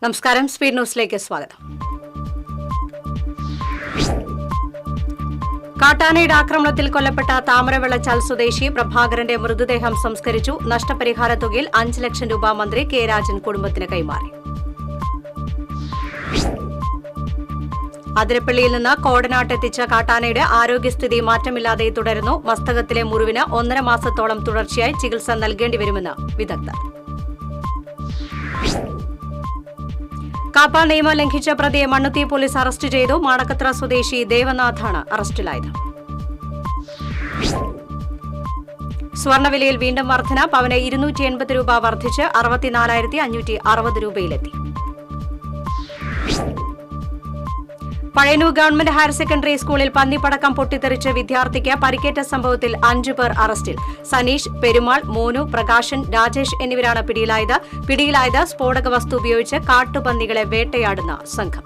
നമസ്കാരം, സ്പീഡ് ന്യൂസിലേക്ക് സ്വാഗതം. കാട്ടാനയുടെ ആക്രമണത്തിൽ കൊല്ലപ്പെട്ട താമരവെള്ളച്ചാൽ സ്വദേശി പ്രഭാകരന്റെ മൃതദേഹം സംസ്കരിച്ചു. നഷ്ടപരിഹാര തുകയിൽ 5 ലക്ഷം രൂപ മന്ത്രി കെ രാജൻ കുടുംബത്തിന് കൈമാറി. അതിരപ്പള്ളിയിൽ നിന്ന് കോടനാട്ടെത്തിച്ച കാട്ടാനയുടെ ആരോഗ്യസ്ഥിതി മാറ്റമില്ലാതെ തുടരുന്നു. മസ്തകത്തിലെ മുറിവിന് 1.5 മാസത്തോളം തുടർച്ചയായി ചികിത്സ നൽകേണ്ടിവരുമെന്ന് വിദഗ്ധർ. കാപ്പാൽ നിയമം ലംഘിച്ച പ്രതിയെ മണ്ണുത്തി പോലീസ് അറസ്റ്റ് ചെയ്തു. മാടക്കത്ര സ്വദേശി ദേവനാഥാണ് അറസ്റ്റിലായത്. സ്വർണ്ണവിലയിൽ വീണ്ടും വർധന. പവന് 280 രൂപ വർദ്ധിച്ച് 64,560 രൂപയിലെത്തി. പഴയന്നൂർ ഗവൺമെന്റ് ഹയർ സെക്കൻഡറി സ്കൂളിൽ പന്നിപ്പടക്കം പൊട്ടിത്തെറിച്ച് വിദ്യാർത്ഥിക്ക് പരിക്കേറ്റ സംഭവത്തിൽ 5 പേർ അറസ്റ്റിൽ. സനീഷ്, പെരുമാൾ, മോനു, പ്രകാശൻ, രാജേഷ് എന്നിവരാണ് പിടിയിലായത് സ്ഫോടക വസ്തു ഉപയോഗിച്ച് കാട്ടുപന്നികളെ വേട്ടയാടുന്ന സംഘം.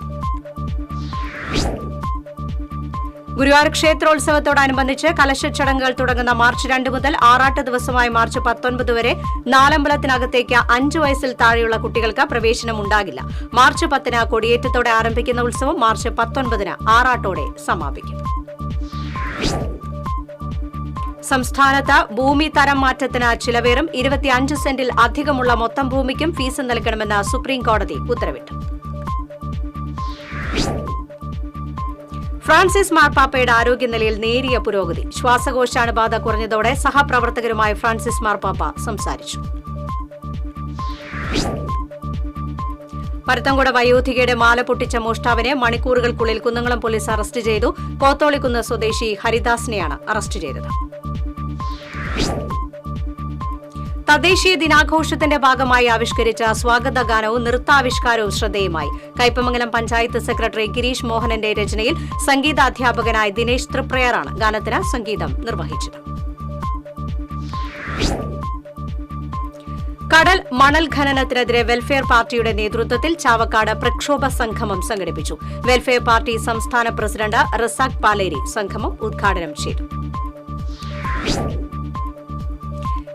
ഗുരുവായൂർ ക്ഷേത്രോത്സവത്തോടനുബന്ധിച്ച് കലശ ചടങ്ങുകൾ തുടങ്ങുന്ന മാർച്ച് 2 മുതൽ ആറാട്ട് ദിവസമായ മാർച്ച് 19 വരെ നാലമ്പലത്തിനകത്തേക്ക് 5 വയസ്സിൽ താഴെയുള്ള കുട്ടികൾക്ക് പ്രവേശനം ഉണ്ടാകില്ല. മാർച്ച് 10 കൊടിയേറ്റത്തോടെ ആരംഭിക്കുന്ന ഉത്സവം മാർച്ച് 19 ആറാട്ടോടെ സമാപിക്കും. സംസ്ഥാനത്ത് ഭൂമി തരം മാറ്റത്തിന് ചിലവേറും. 25 സെന്റിൽ അധികമുള്ള മൊത്തം ഭൂമിക്കും ഫീസ് നൽകണമെന്ന് സുപ്രീംകോടതി ഉത്തരവിട്ടു. ഫ്രാൻസിസ് മാർപ്പാപ്പയുടെ ആരോഗ്യനിലയിൽ നേരിയ പുരോഗതി. ശ്വാസകോശാണുബാധ കുറഞ്ഞതോടെ സഹപ്രവർത്തകരുമായി ഫ്രാൻസിസ് മാർപ്പാപ്പ സംസാരിച്ചു. പരുത്തംകുട വയോധികയുടെ മാല പൊട്ടിച്ച മോഷ്ടാവിനെ മണിക്കൂറുകൾക്കുള്ളിൽ കുന്നംകുളം പോലീസ് അറസ്റ്റ് ചെയ്തു. കോത്തോളിക്കുന്ന് സ്വദേശി ഹരിദാസിനെയാണ് അറസ്റ്റ് ചെയ്തത്. തദ്ദേശീയ ദിനാഘോഷത്തിന്റെ ഭാഗമായി ആവിഷ്കരിച്ച സ്വാഗത ഗാനവും നൃത്താവിഷ്കാരവും ശ്രദ്ധേയമായി. കയ്പമംഗലം പഞ്ചായത്ത് സെക്രട്ടറി ഗിരീഷ് മോഹനന്റെ രചനയിൽ സംഗീതാധ്യാപകനായ ദിനേശ് തൃപ്രയറാണ് ഗാനത്തിന് സംഗീതം നിർവഹിച്ചത്. കടൽ മണൽ ഖനനത്തിനെതിരെ വെൽഫെയർ പാർട്ടിയുടെ നേതൃത്വത്തിൽ ചാവക്കാട് പ്രക്ഷോഭ സംഗമം സംഘടിപ്പിച്ചു. വെൽഫെയർ പാർട്ടി സംസ്ഥാന പ്രസിഡന്റ് റസാഖ് പാലേരി സംഗമം ഉദ്ഘാടനം ചെയ്തു.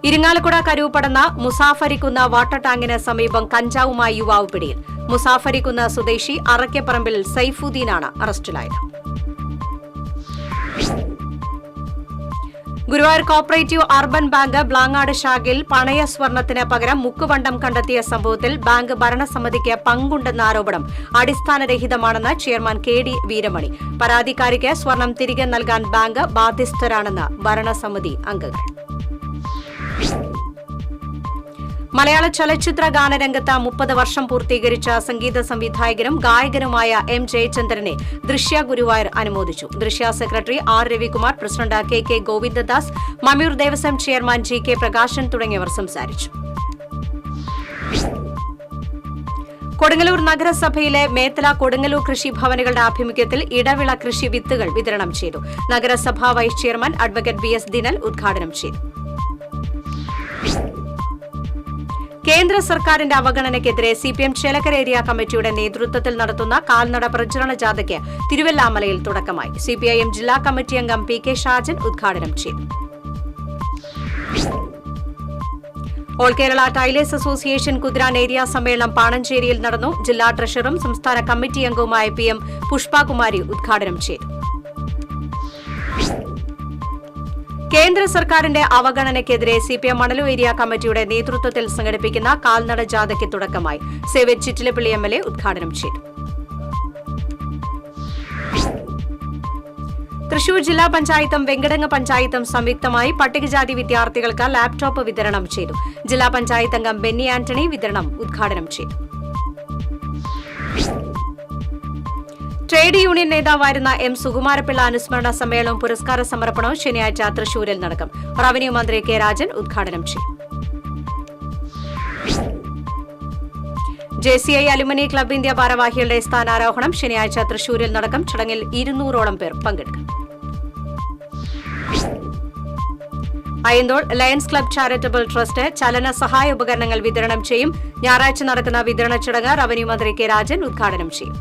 ഇരിങ്ങാലക്കുട കരൂപ്പടന്ന മുസാഫരിക്കുന്ന വാട്ടർ ടാങ്കിന് സമീപം കഞ്ചാവുമായി യുവാവ് പിടിയിൽ. മുസാഫരിക്കുന്ന സ്വദേശി അറക്കപ്പറമ്പിൽ സൈഫുദ്ദീനാണ് അറസ്റ്റിലായത്. Guruvayur cooperative urban bank Blangad ശാഖയിൽ പണയ സ്വർണത്തിന് പകരം മുക്കുവണ്ടം കണ്ടെത്തിയ സംഭവത്തിൽ ബാങ്ക് ഭരണസമിതിക്ക് പങ്കുണ്ടെന്ന ആരോപണം അടിസ്ഥാനരഹിതമാണെന്ന് ചെയർമാൻ കെ.ഡി. വീരമണി. പരാതിക്കാരിക്ക് സ്വർണം തിരികെ നൽകാൻ ബാങ്ക് ബാധ്യസ്ഥരാണെന്ന് ഭരണസമിതി അംഗങ്ങൾ. മലയാള ചലച്ചിത്ര ഗാനരംഗത്ത് 30 വർഷം പൂർത്തീകരിച്ച സംഗീത സംവിധായകനും ഗായകനുമായ എം ജയചന്ദ്രനെ ദൃശ്യ ഗുരുവായൂർ അനുമോദിച്ചു. Drishya secretary R Ravikumar, president K Govindadas, Mammiyur Devaswom chairman G K. Prakashan തുടങ്ങിയവർ സംസാരിച്ചു. കൊടുങ്ങല്ലൂർ നഗരസഭയിലെ മേത്തല കൊടുങ്ങല്ലൂർ കൃഷിഭവനുകളുടെ ആഭിമുഖ്യത്തിൽ ഇടവിള കൃഷി വിത്തുകൾ വിതരണം ചെയ്തു. നഗരസഭാ വൈസ് ചെയർമാൻ അഡ്വക്കേറ്റ് ബി.എസ്. ദിനൽ ഉദ്ഘാടനം ചെയ്തു. കേന്ദ്ര സർക്കാരിന്റെ അവഗണനയ്ക്കെതിരെ സിപിഎം ചേലക്കര ഏരിയ കമ്മിറ്റിയുടെ നേതൃത്വത്തിൽ നടത്തുന്ന കാൽനട പ്രചരണ ജാഥയ്ക്ക് തിരുവല്ലാമലയിൽ തുടക്കമായി. സിപിഐഎം ജില്ലാ കമ്മിറ്റി അംഗം പി കെ ഷാജൻ ഉദ്ഘാടനം ചെയ്തു. All Kerala tailors association Kuthiran area സമ്മേളനം പാണഞ്ചേരിയിൽ നടന്നു. ജില്ലാ ട്രഷററും സംസ്ഥാന കമ്മിറ്റി അംഗവുമായ PM പുഷ്പകുമാരി ഉദ്ഘാടനം ചെയ്തു. കേന്ദ്ര സർക്കാരിന്റെ അവഗണനയ്ക്കെതിരെ സിപിഎം മണലൂർ ഏരിയ കമ്മിറ്റിയുടെ നേതൃത്വത്തിൽ സംഘടിപ്പിക്കുന്ന കാൽനട ജാഥയ്ക്ക് തുടക്കമായി. സേവ്യർ ചിറ്റിലപ്പള്ളി MLA ഉദ്ഘാടനം ചെയ്തു. തൃശൂർ ജില്ലാ പഞ്ചായത്തും വെങ്കടങ്ങ് പഞ്ചായത്തും സംയുക്തമായി പട്ടികജാതി വിദ്യാർത്ഥികൾക്ക് ലാപ്ടോപ്പ് വിതരണം ചെയ്തു. ജില്ലാ പഞ്ചായത്ത് അംഗം ബെന്നി ആന്റണി വിതരണം ഉദ്ഘാടനം ചെയ്തു. ട്രേഡ് യൂണിയൻ നേതാവായിരുന്ന എം സുകുമാരപിള്ള അനുസ്മരണ സമ്മേളനവും പുരസ്കാര സമർപ്പണവും ശനിയാഴ്ച തൃശൂരിൽ നടക്കും. റവന്യൂ മന്ത്രി കെ രാജൻ ഉദ്ഘാടനം ചെയ്യും. JCI അലുമിനി ക്ലബ് ഇന്ത്യ ഭാരവാഹികളുടെ സ്ഥാനാരോഹണം ശനിയാഴ്ച തൃശൂരിൽ നടക്കും. ചടങ്ങിൽ 200ഓളം പേർ പങ്കെടുക്കും. അയന്തോൾ ലയൺസ് ക്ലബ് ചാരിറ്റബിൾ ട്രസ്റ്റ് ചലന സഹായ ഉപകരണങ്ങൾ വിതരണം ചെയ്യും. ഞായറാഴ്ച നടക്കുന്ന വിതരണ ചടങ്ങ് റവന്യൂ മന്ത്രി കെ രാജൻ ഉദ്ഘാടനം ചെയ്യും.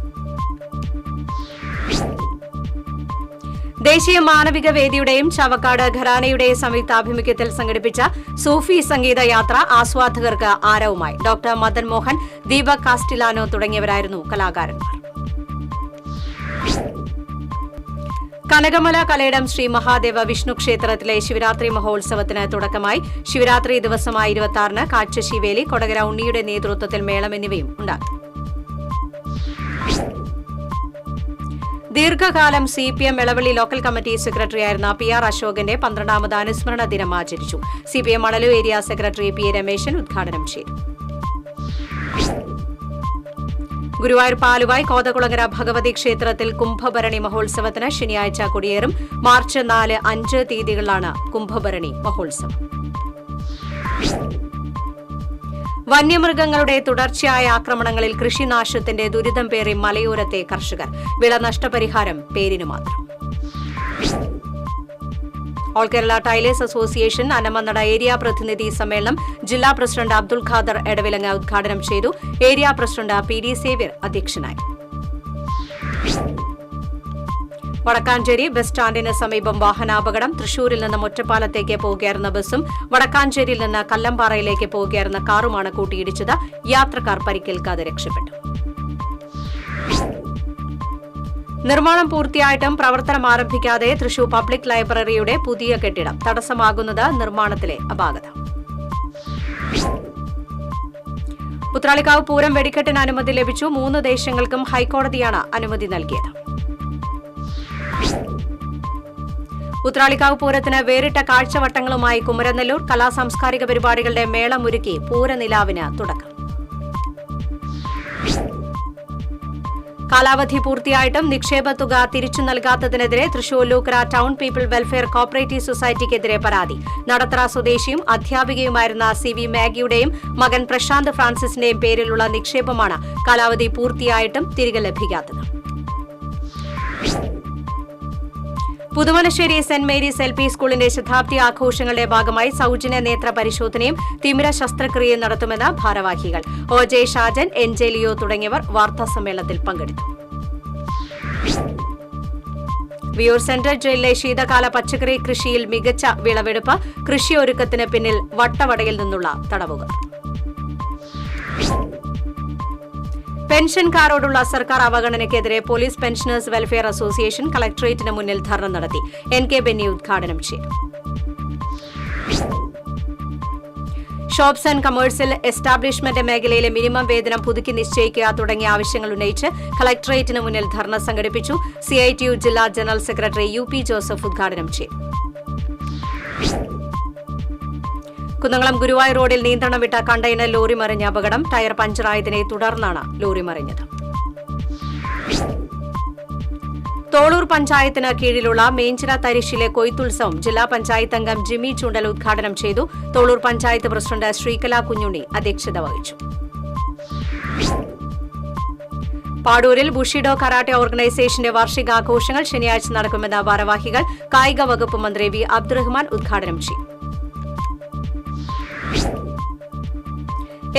ദേശീയ മാനവിക വേദിയുടെയും ചവക്കാട് ഘരാനയുടെയും സംയുക്താഭിമുഖ്യത്തിൽ സംഘടിപ്പിച്ച സൂഫി സംഗീത യാത്ര ആസ്വാദകർക്ക് ആരവുമായി. ഡോക്ടർ മദൻ മോഹൻ, ദീപക് കാസ്റ്റിലാനോ തുടങ്ങിയവരായിരുന്നു കലാകാരന്മാർ. കനകമല കലയിടം ശ്രീ മഹാദേവ വിഷ്ണു ക്ഷേത്രത്തിലെ ശിവരാത്രി മഹോത്സവത്തിന് തുടക്കമായി. ശിവരാത്രി ദിവസമായ 26-ന് കാഴ്ചശീവേലി, കൊടകര ഉണ്ണിയുടെ നേതൃത്വത്തിൽ മേളം എന്നിവയും ഉണ്ടാകും. ദീർഘകാലം CPM എളവള്ളി ലോക്കൽ കമ്മിറ്റി സെക്രട്ടറിയായിരുന്ന PR അശോകന്റെ 12ാമത് അനുസ്മരണ ദിനം ആചരിച്ചു. CPM Manalur area secretary P. Rameshan ഉദ്ഘാടനം ചെയ്തു. ഗുരുവായൂർ പാലുവായ് കോതകുളങ്ങര ഭഗവതി ക്ഷേത്രത്തിൽ കുംഭഭരണി മഹോത്സവത്തിന് ശനിയാഴ്ച കൊടിയേറും. മാർച്ച് 4, 5 തീയതികളിലാണ് കുംഭഭരണി മഹോത്സവം. വന്യമൃഗങ്ങളുടെ തുടർച്ചയായ ആക്രമണങ്ങളിൽ കൃഷിനാശത്തിന്റെ ദുരിതം പേറി മലയോരത്തെ കർഷകർ. വിള നഷ്ടപരിഹാരം പേരിനു മാത്രം. All Kerala tailors association Anamanada area പ്രതിനിധി സമ്മേളനം ജില്ലാ പ്രസിഡന്റ് അബ്ദുൾ ഖാദർ എടവിലങ്ങ ഉദ്ഘാടനം ചെയ്തു. ഏരിയ പ്രസിഡന്റ് PD സേവ്യർ അധ്യക്ഷനായി. വടക്കാഞ്ചേരി ബസ് സ്റ്റാൻഡിന് സമീപം വാഹനാപകടം. തൃശൂരിൽ നിന്ന് ഒറ്റപ്പാലത്തേക്ക് പോകുകയായിരുന്ന ബസും വടക്കാഞ്ചേരിയിൽ നിന്ന് കല്ലമ്പാറയിലേക്ക് പോകുകയായിരുന്ന കാറുമാണ് കൂട്ടിയിടിച്ചത്. യാത്രക്കാർ പരിക്കേൽക്കാതെ രക്ഷപ്പെട്ടു. നിർമ്മാണം പൂർത്തിയായിട്ടും പ്രവർത്തനം ആരംഭിക്കാതെ തൃശൂർ പബ്ലിക് ലൈബ്രറിയുടെ പുതിയ കെട്ടിടം. തടസ്സമാകുന്നത് നിർമ്മാണത്തിലെ അപാകത. ഉത്രാളിക്കാവ് പൂരം വെടിക്കെട്ടിന് അനുമതി ലഭിച്ചു. 3 ദേശങ്ങൾക്കും ഹൈക്കോടതിയാണ് അനുമതി നൽകിയത്. ഉത്രാളിക്കാവ് പൂരത്തിന് വേറിട്ട കാഴ്ചവട്ടങ്ങളുമായി കുമരനെല്ലൂർ. കലാസാംസ്കാരിക പരിപാടികളുടെ മേളമൊരുക്കി പൂരനിലാവിന് തുടക്കം. കാലാവധി പൂർത്തിയായിട്ടും നിക്ഷേപ തുക തിരിച്ചു നൽകാത്തതിനെതിരെ Thrissur Lookara town people welfare cooperative സൊസൈറ്റിക്കെതിരെ പരാതി. നടത്തറ സ്വദേശിയും അധ്യാപികയുമായിരുന്ന CV മാഗിയുടെയും മകൻ പ്രശാന്ത് ഫ്രാൻസിസിന്റെയും പേരിലുള്ള നിക്ഷേപമാണ് കാലാവധി പൂർത്തിയായിട്ടും തിരികെ ലഭിക്കാത്തത്. പുതുവനശ്ശേരി സെന്റ് മേരീസ് LP സ്കൂളിന്റെ ശതാബ്ദി ആഘോഷങ്ങളുടെ ഭാഗമായി സൌജന്യ നേത്ര പരിശോധനയും തിമിര ശസ്ത്രക്രിയയും നടത്തുമെന്ന് ഭാരവാഹികൾ. OJ ഷാജൻ, NJ ലിയോ തുടങ്ങിയവർ വാർത്താസമ്മേളനത്തിൽ പങ്കെടുത്തു. വിയൂർ സെൻട്രൽ ജയിലിലെ ശീതകാല പച്ചക്കറി കൃഷിയിൽ മികച്ച വിളവെടുപ്പ്. കൃഷിയൊരുക്കത്തിന് പിന്നിൽ വട്ടവടയിൽ നിന്നുള്ള തടവുകാർ. പെൻഷൻകാരോടുള്ള സർക്കാർ അവഗണനയ്ക്കെതിരെ പോലീസ് പെൻഷനേഴ്സ് വെൽഫെയർ അസോസിയേഷൻ കളക്ടറേറ്റിന് മുന്നിൽ ധർണ നടത്തി. NK ബെന്നി ഉദ്ഘാടനം ചെയ്തു. ഷോപ്സ് ആൻഡ് കമേഴ്സ്യൽ എസ്റ്റാബ്ലിഷ്മെന്റ് മേഖലയിലെ മിനിമം വേതനം പുതുക്കി നിശ്ചയിക്കുക തുടങ്ങിയ ആവശ്യങ്ങൾ ഉന്നയിച്ച് കളക്ടറേറ്റിന് മുന്നിൽ ധർണ സംഘടിപ്പിച്ചു. CITU ജില്ലാ ജനറൽ സെക്രട്ടറി UP ജോസഫ് ഉദ്ഘാടനം ചെയ്തു. കുന്നംകുളം ഗുരുവായൂർ റോഡിൽ നിയന്ത്രണം വിട്ട കണ്ടെയ്നർ ലോറി മറിഞ്ഞ അപകടം. ടയർ പഞ്ചറായതിനെ തുടർന്നാണ് ലോറി മറിഞ്ഞത്. തോളൂർ പഞ്ചായത്തിന് കീഴിലുള്ള മേഞ്ചിറ തരിശിലെ കൊയ്ത്തുത്സവം ജില്ലാ പഞ്ചായത്ത് അംഗം ജിമ്മി ചൂണ്ടൽ ഉദ്ഘാടനം ചെയ്തു. തോളൂർ പഞ്ചായത്ത് പ്രസിഡന്റ് ശ്രീകല കുഞ്ഞുണ്ണി അധ്യക്ഷത വഹിച്ചു. പാടൂരിൽ ബുഷിഡോ കരാട്ടെ ഓർഗനൈസേഷന്റെ വാർഷികാഘോഷങ്ങൾ ശനിയാഴ്ച നടക്കുമെന്ന് ഭാരവാഹികൾ. കായിക വകുപ്പ് മന്ത്രി V. അബ്ദുറഹ്മാൻ ഉദ്ഘാടനം ചെയ്തു.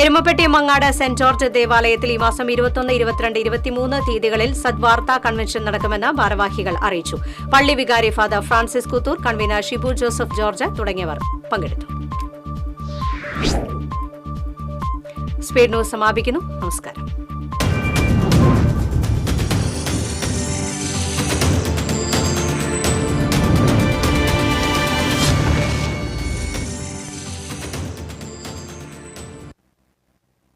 എരുമപ്പെട്ടി മങ്ങാട് സെന്റ് ജോർജ് ദേവാലയത്തിൽ ഈ മാസം 21, 22, 23 തീയതികളിൽ സദ്വാർത്താ കൺവെൻഷൻ നടക്കുമെന്ന് ഭാരവാഹികൾ അറിയിച്ചു. പള്ളി വികാരി father Francis Kuthur, convener Shibu Joseph George തുടങ്ങിയവർ പങ്കെടുത്തു. സ്പീഡ് ന്യൂസ് സമാപിക്കുന്നു. നമസ്കാരം.